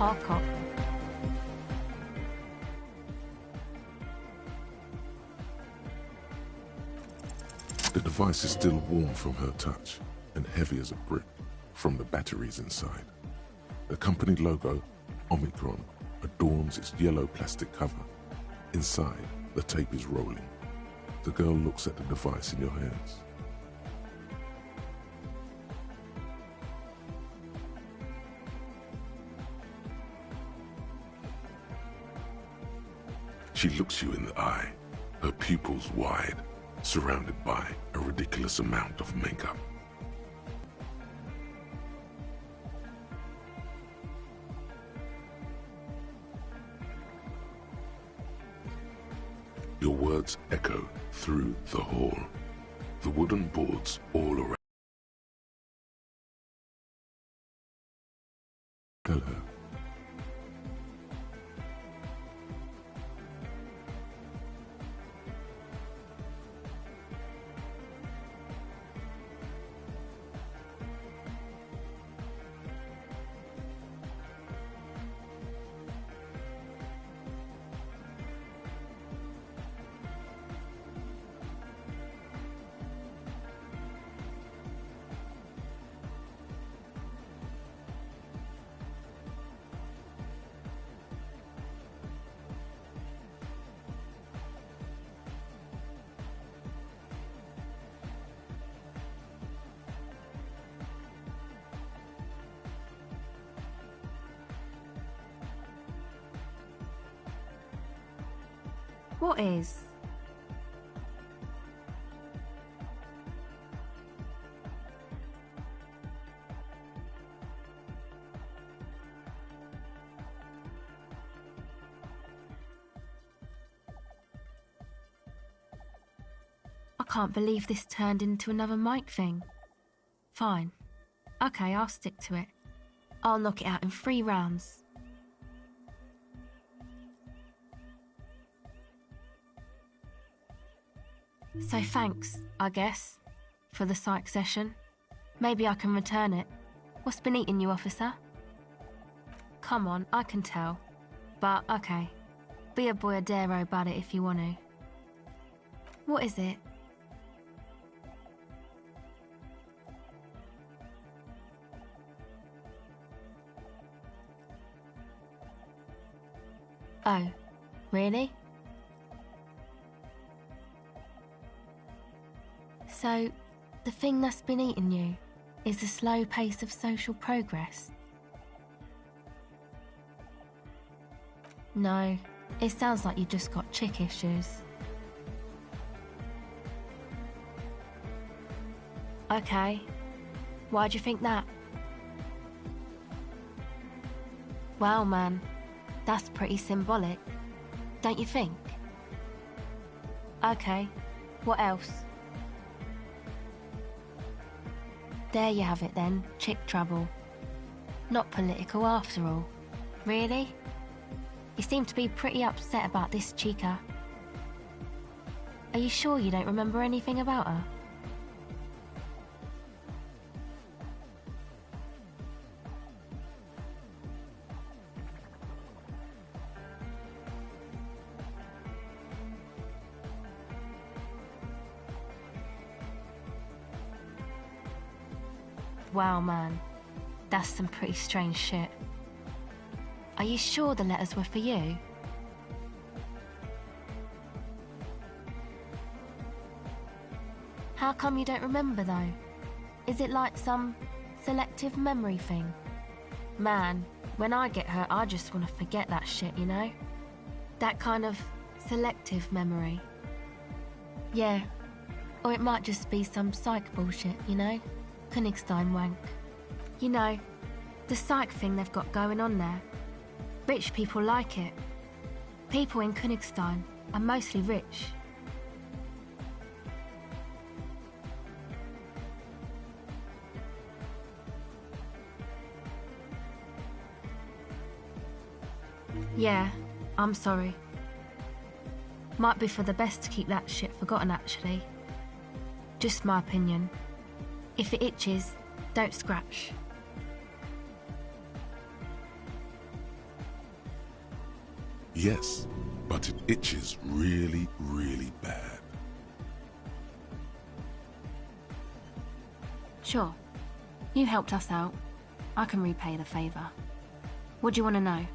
Park up. The device is still warm from her touch and heavy as a brick from the batteries inside. The company logo, Omicron, adorns its yellow plastic cover. Inside, the tape is rolling. The girl looks at the device in your hands. She looks you in the eye, her pupils wide, surrounded by a ridiculous amount of makeup. Your words echo through the hall, the wooden boards all around. Tell her. What is? I can't believe this turned into another mic thing. Fine. Okay, I'll stick to it. I'll knock it out in 3 rounds. So thanks, I guess, for the psych session. Maybe I can return it. What's been eating you, officer? Come on, I can tell. But, okay. Be a boyadero about it if you want to. What is it? Oh, really? So, the thing that's been eating you is the slow pace of social progress? No, it sounds like you just got chick issues. Okay, why do you think that? Wow, man, that's pretty symbolic, don't you think? Okay, what else? There you have it then, chick trouble. Not political after all. Really? You seem to be pretty upset about this chica. Are you sure you don't remember anything about her? Wow, man. That's some pretty strange shit. Are you sure the letters were for you? How come you don't remember, though? Is it like some selective memory thing? Man, when I get hurt, I just want to forget that shit, you know? That kind of selective memory. Yeah, or it might just be some psych bullshit, you know? Königstein wank. You know, the psych thing they've got going on there. Rich people like it. People in Königstein are mostly rich. Yeah, I'm sorry. Might be for the best to keep that shit forgotten, actually. Just my opinion. If it itches, don't scratch. Yes, but it itches really, really bad. Sure. You helped us out. I can repay the favor. What do you want to know?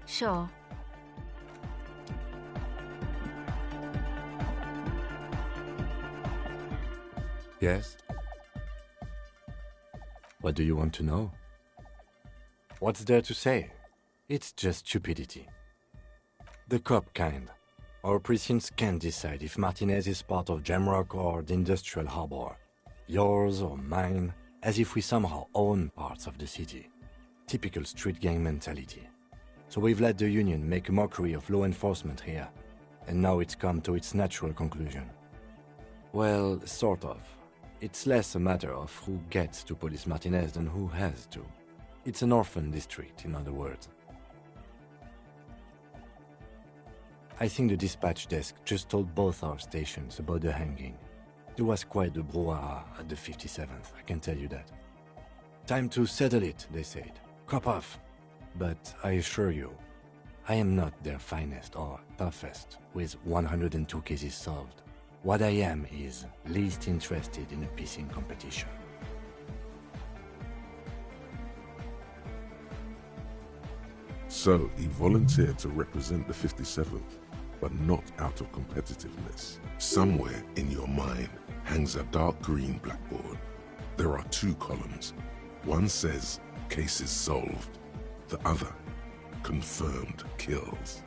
Sure. Yes? What do you want to know? What's there to say? It's just stupidity. The cop kind. Our precincts can't decide if Martinez is part of Jamrock or the Industrial Harbor. Yours or mine, as if we somehow own parts of the city. Typical street gang mentality. So we've let the Union make a mockery of law enforcement here. And now it's come to its natural conclusion. Well, sort of. It's less a matter of who gets to police Martinez than who has to. It's an orphan district, in other words. I think the dispatch desk just told both our stations about the hanging. There was quite the brouhaha at the 57th, I can tell you that. Time to settle it, they said. Cop off. But I assure you, I am not their finest or toughest with 102 cases solved. What I am is least interested in a pissing competition. So he volunteered to represent the 57th, but not out of competitiveness. Somewhere in your mind hangs a dark green blackboard. There are two columns. One says, cases solved. The other, confirmed kills.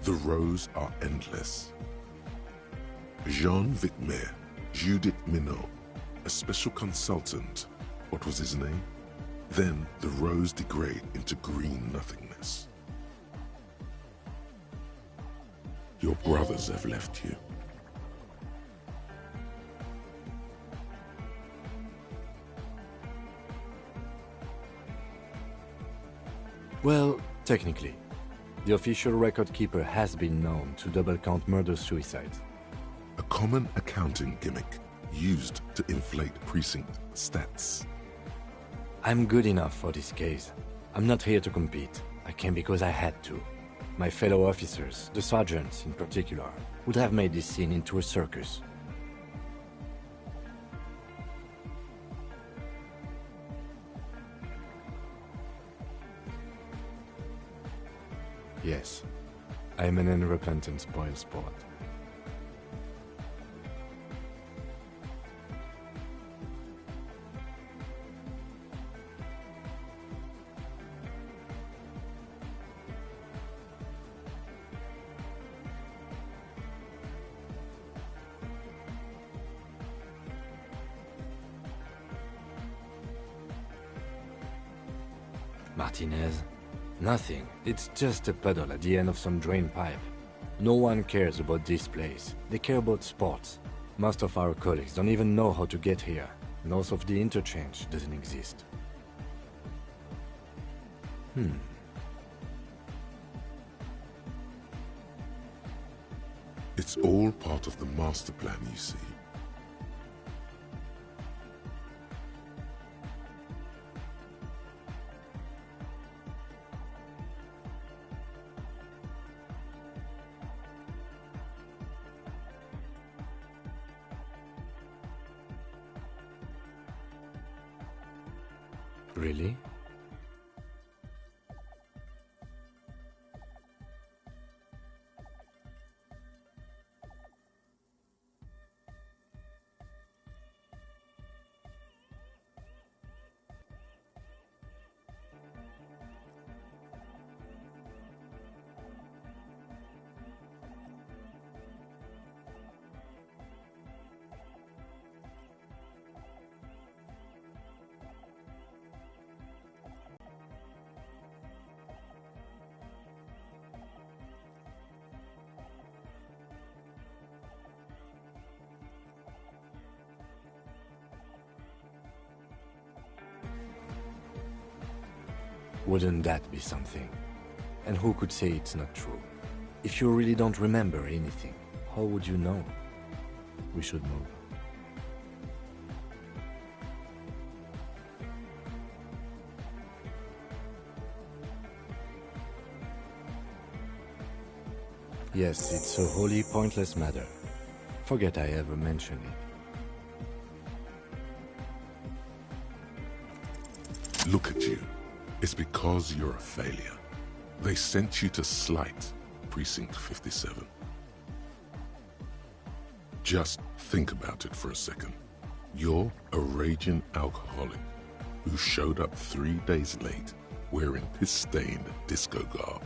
The rows are endless. Jean Vicmer, Judith Minot, a special consultant. What was his name? Then the rows degrade into green nothingness. Your brothers have left you. Well, technically, the official record keeper has been known to double-count murder-suicides. A common accounting gimmick used to inflate precinct stats. I'm good enough for this case. I'm not here to compete. I came because I had to. My fellow officers, the sergeants in particular, would have made this scene into a circus. Yes, I'm an unrepentant spoilsport. Martinez? Nothing. It's just a puddle at the end of some drain pipe. No one cares about this place. They care about sports. Most of our colleagues don't even know how to get here. North of the interchange doesn't exist. It's all part of the master plan, you see. Really? Wouldn't that be something? And who could say it's not true? If you really don't remember anything, how would you know? We should move. Yes, it's a wholly pointless matter. Forget I ever mentioned it. Look at you. It's because you're a failure. They sent you to Slight, Precinct 57. Just think about it for a second. You're a raging alcoholic who showed up 3 days late wearing piss-stained disco garb.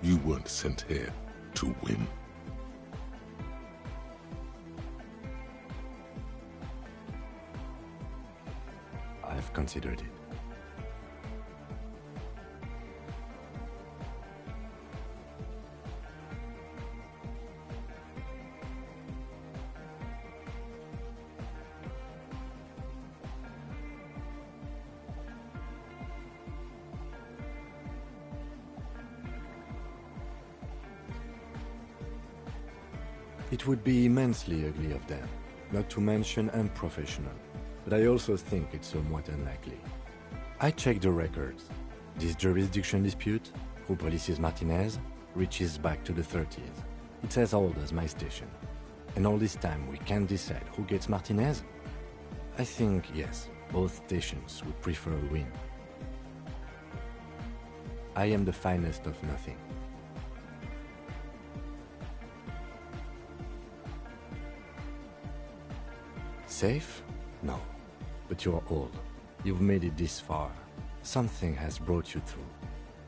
You weren't sent here to win. I've considered it. It would be immensely ugly of them, not to mention unprofessional, but I also think it's somewhat unlikely. I checked the records. This jurisdiction dispute, who polices Martinez, reaches back to the 30s. It's as old as my station. And all this time we can't decide who gets Martinez? I think, yes, both stations would prefer a win. I am the finest of nothing. Safe? No. But you're old. You've made it this far. Something has brought you through.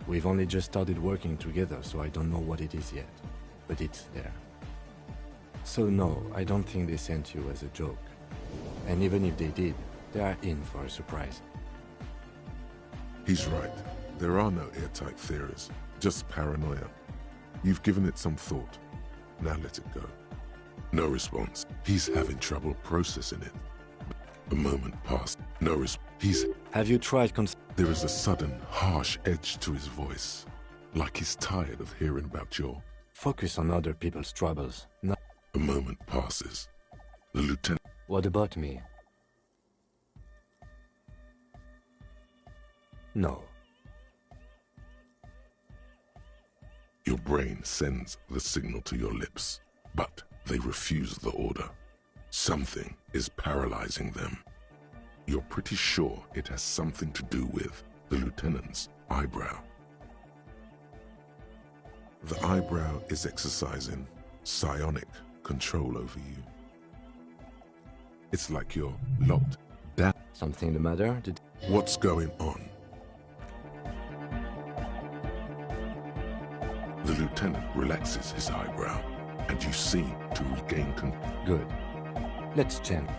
We've only just started working together, so I don't know what it is yet. But it's there. So no, I don't think they sent you as a joke. And even if they did, they are in for a surprise. He's right. There are no airtight theories, just paranoia. You've given it some thought. Now let it go. No response. He's having trouble processing it. A moment passed. No response. Have you tried There is a sudden, harsh edge to his voice. Like he's tired of hearing about your... Focus on other people's troubles. No. A moment passes. The lieutenant... What about me? No. Your brain sends the signal to your lips, but they refuse the order. Something is paralyzing them. You're pretty sure it has something to do with the lieutenant's eyebrow. The eyebrow is exercising psionic control over you. It's like you're locked down. Something the matter? What's going on? The lieutenant relaxes his eyebrow, and you seem to regain control. Good. Let's chant.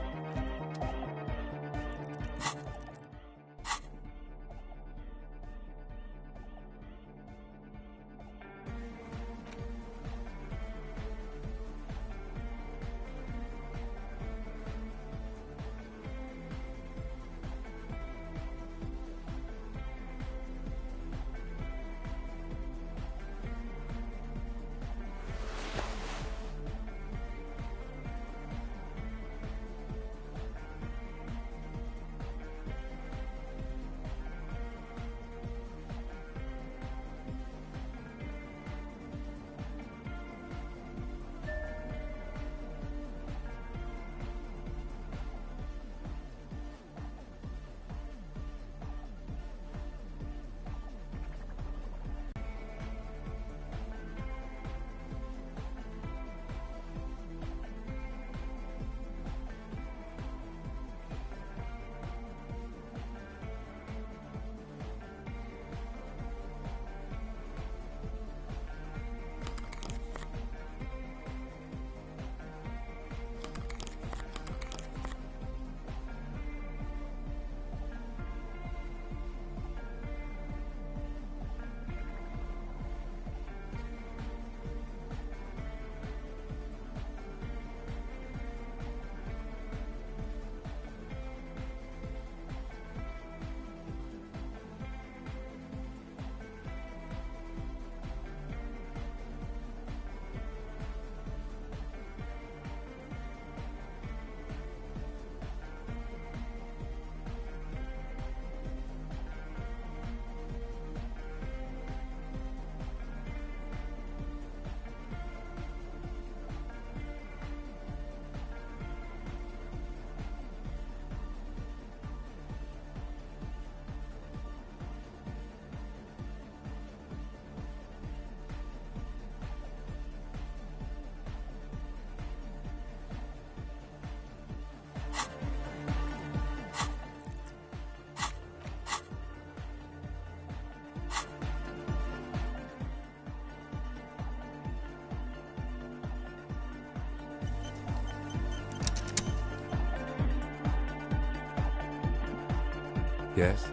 Yes?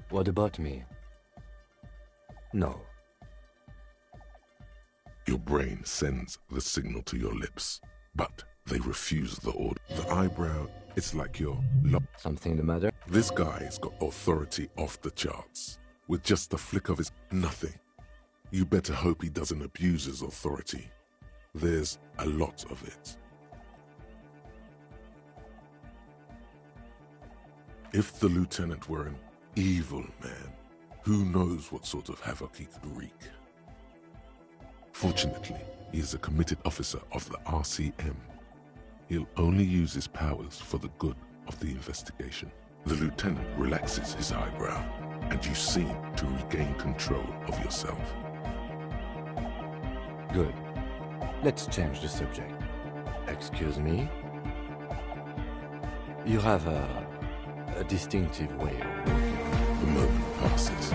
What about me? No. Your brain sends the signal to your lips, but they refuse the order. The eyebrow, it's like you're Something the matter? This guy's got authority off the charts. With just the flick of his nothing. You better hope he doesn't abuse his authority. There's a lot of it. If the lieutenant were an evil man, who knows what sort of havoc he could wreak. Fortunately, he is a committed officer of the RCM. He'll only use his powers for the good of the investigation. The lieutenant relaxes his eyebrow, and you seem to regain control of yourself. Good. Let's change the subject. Excuse me? You have a distinctive way of walking. The moment passes.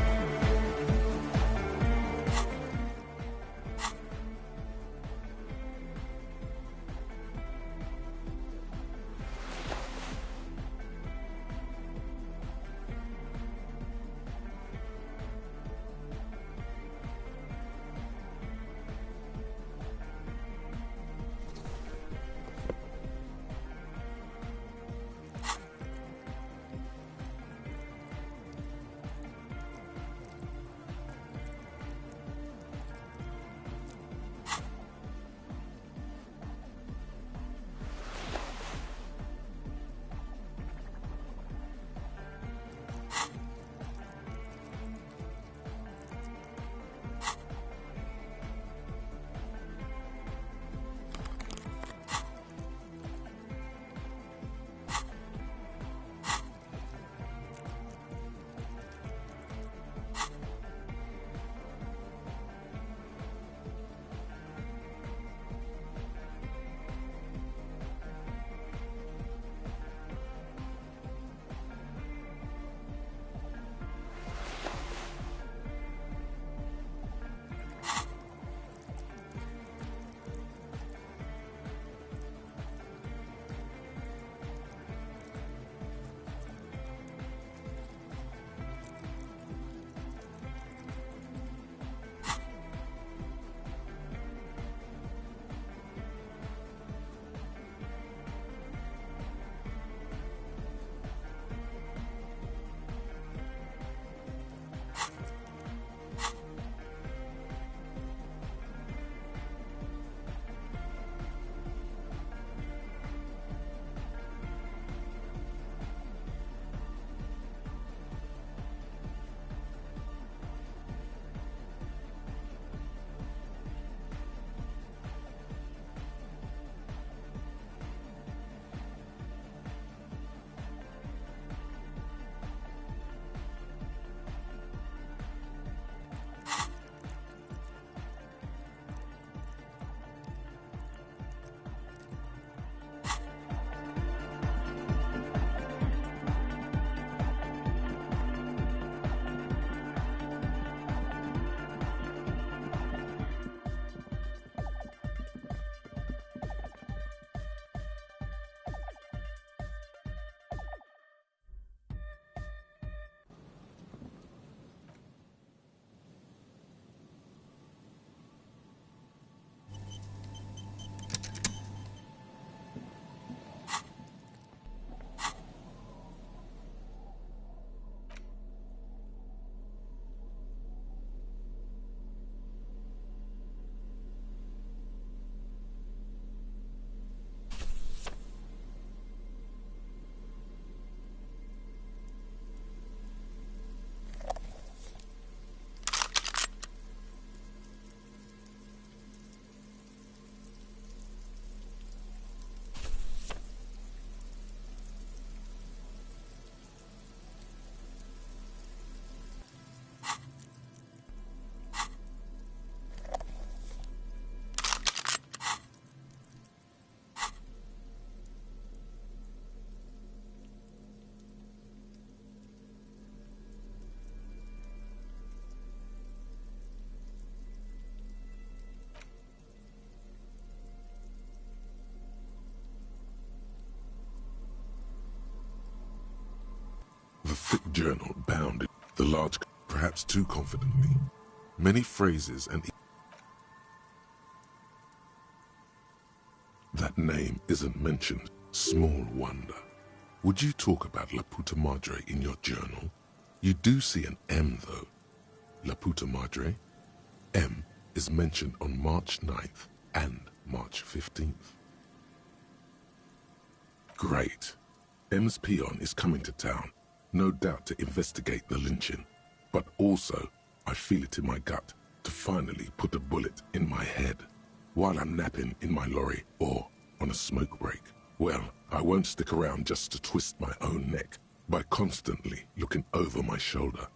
thick journal bound in the large, perhaps too confidently. Many phrases and that name isn't mentioned. Small wonder. Would you talk about La Puta Madre in your journal? You do see an M though. La Puta Madre. M is mentioned on March 9th and March 15th. Great. M's peon is coming to town, no doubt to investigate the lynching, but also, I feel it in my gut, to finally put a bullet in my head while I'm napping in my lorry or on a smoke break. Well, I won't stick around just to twist my own neck by constantly looking over my shoulder.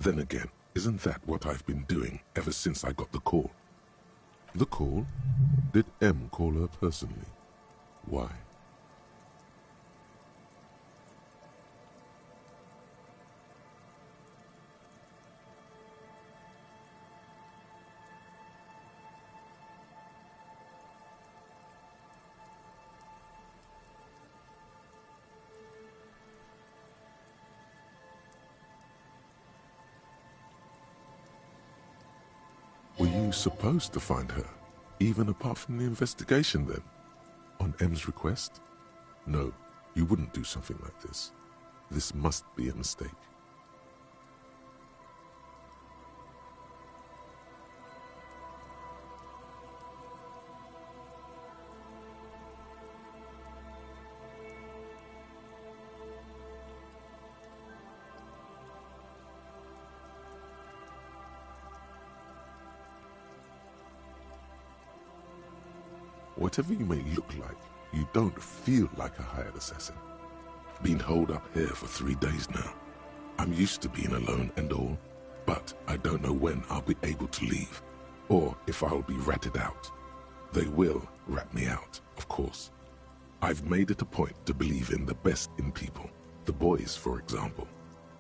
Then again, isn't that what I've been doing ever since I got the call? The call? Did M call her personally? Why? Were you supposed to find her, even apart from the investigation then? On M's request? No, you wouldn't do something like this. This must be a mistake. Whatever you may look like, you don't feel like a hired assassin. Been holed up here for 3 days now. I'm used to being alone and all, but I don't know when I'll be able to leave, or if I'll be ratted out. They will rat me out, of course. I've made it a point to believe in the best in people, the boys, for example.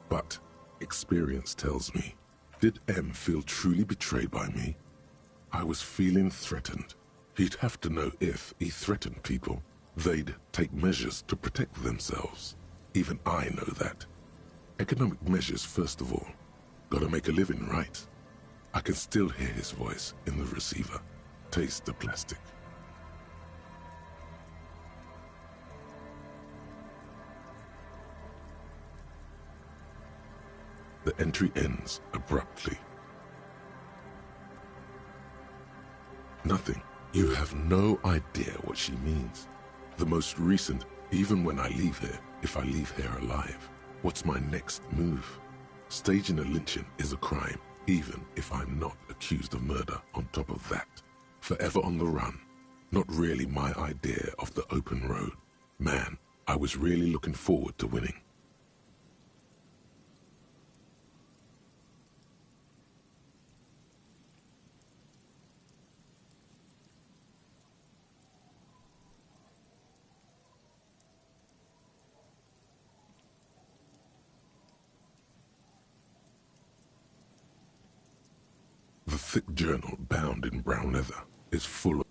But experience tells me, did M feel truly betrayed by me? I was feeling threatened. He'd have to know if he threatened people, they'd take measures to protect themselves. Even I know that. Economic measures first of all. Gotta make a living, right? I can still hear his voice in the receiver. Taste the plastic. The entry ends abruptly. Nothing. You have no idea what she means. The most recent, even when I leave here, if I leave here alive, what's my next move? Staging a lynching is a crime, even if I'm not accused of murder on top of that. Forever on the run. Not really my idea of the open road. Man, I was really looking forward to winning. The thick journal, bound in brown leather, is full of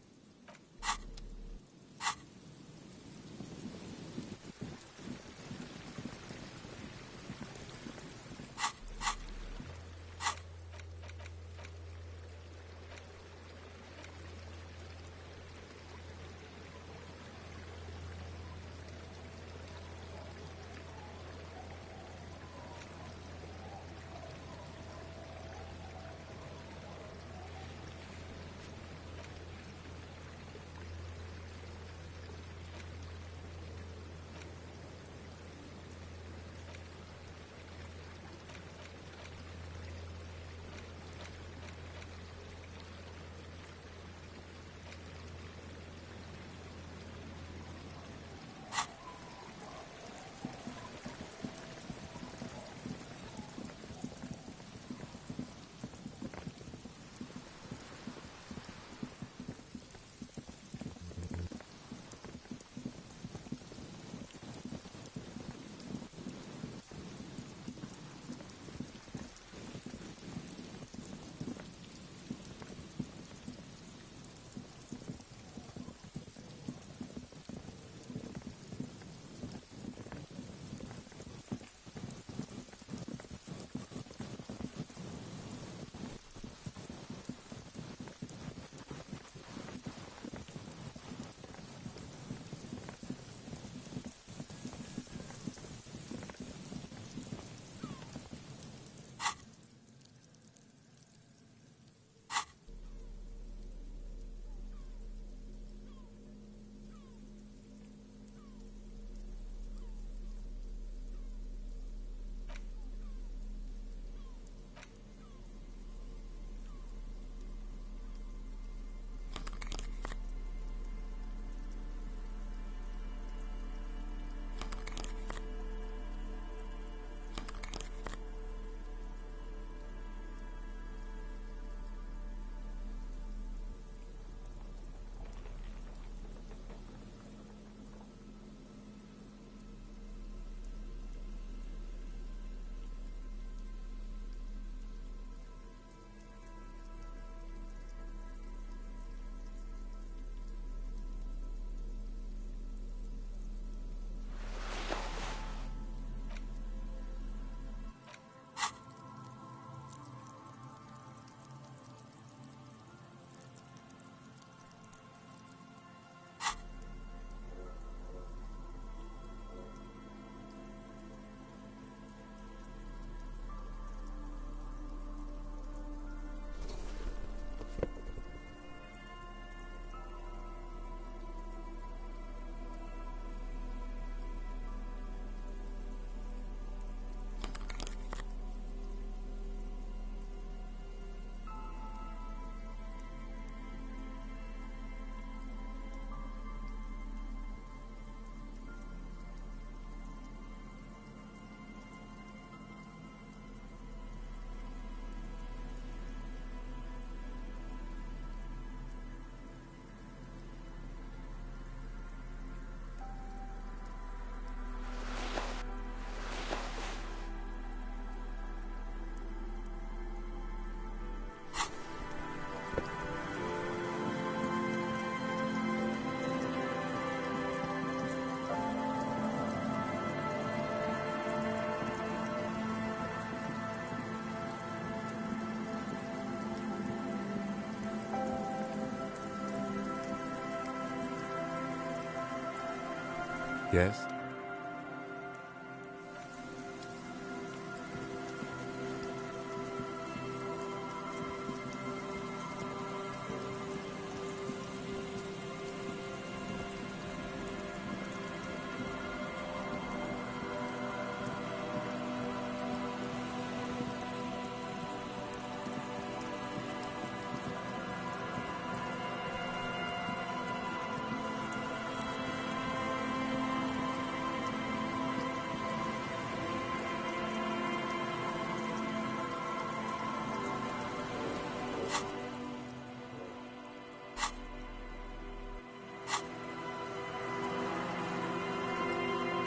Yes?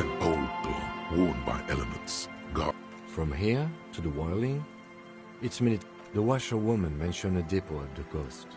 An old door worn by elements. From here to the whirling, it's minute. The washerwoman mentioned a depot at the coast.